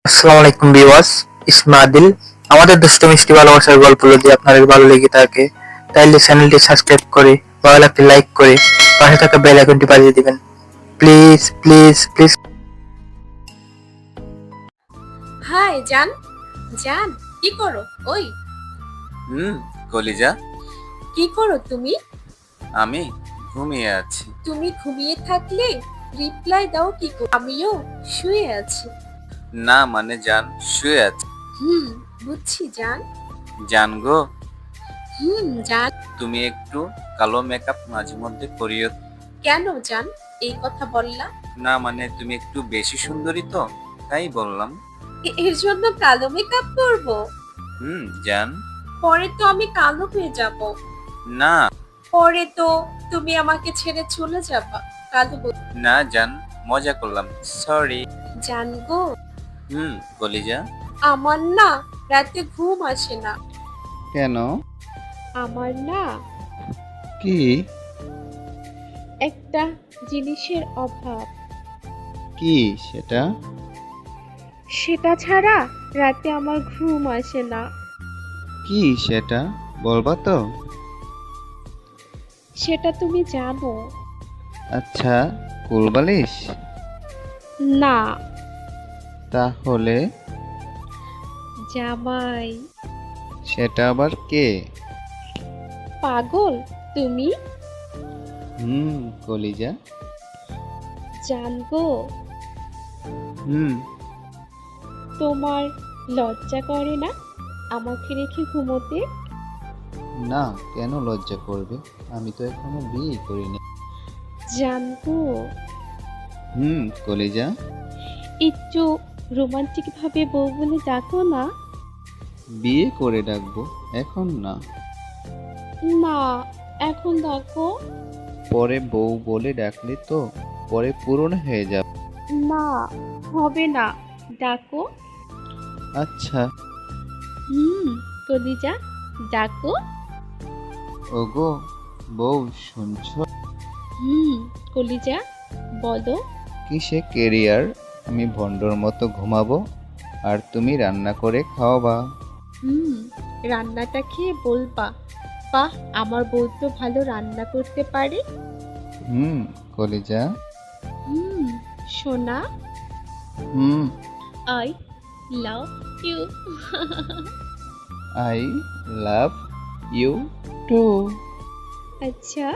আসসালামু আলাইকুম ভিউয়ার্স, ইসমা আদিল। আমাদের দুষ্টু মিষ্টি ভালোবাসার গল্পগুলো যদি আপনাদের ভালো লেগে থাকে তাহলে চ্যানেলটি সাবস্ক্রাইব করে ভালো লাগলে লাইক করে পাশে থাকা বেল আইকনটি বাজিয়ে দিবেন। Please please please. হাই জান। জান, কি করো? ওই, হুম। কলিজা, কি করো তুমি? আমি ঘুমিয়ে আছি। তুমি ঘুমিয়ে থাকলে রিপ্লাই দাও কি করে? আমিও শুয়ে আছি। না মানে জান শুয়ে আছে। হুম, বুঝছি জান। জান গো, জান। তুমি একটু কালো মেকআপ মাঝে মধ্যে করিও। কেন জান এই কথা বললা? না মানে তুমি একটু বেশি সুন্দরী তো, তাই বললাম। এর জন্য কালো মেকআপ করব? জান। পরে তো আমি কালো হয়ে যাব। না পরে তো তুমি আমাকে ছেড়ে চলে যাবা। কালো না জান, মজা করলাম, সরি। জান গো, কলিজা। আমার না রাতে ঘুম আসে না। কেন? আমার না কি? একটা জিনিসের অভাব। কি সেটা? সেটা ছাড়া রাতে আমার ঘুম আসে না। কি সেটা বলবা তো? সেটা তুমি জানো? আচ্ছা, কুলবালিশ? না। তাহলে জামাই। সেটা আবার কে? পাগল তুমি? কলিজা। জানগো, হুম তোমার লজ্জা করে না আমাকে রেখে ঘুমোতে? না, কেন লজ্জা করবে? আমি তো এখনো বিয়ে করিনি। জানগো, কলিজা। একটু রোমান্টিক ভাবে বউ বলে ডাকো না। বিয়ে করে ডাকবো, এখন না। না, এখন ডাকো। পরে বউ বলে ডাকলে তো পরে পূরণ হয়ে যাবে। না, হবে না, ডাকো। আচ্ছা। কলিজা, ডাকো। ওগো বউ, শুনছো? কলিজা, বলো। কিসে কেরিয়ার? আমি ভন্ডর মতো ঘুমাবো আর তুমি রান্না করে খাওয়াবা। রান্নাটা খেয়ে বলবা, বাহ, আমার বউ তো ভালো রান্না করতে পারে। কলিজা। সোনা, hmm I love you. I love you too. আচ্ছা।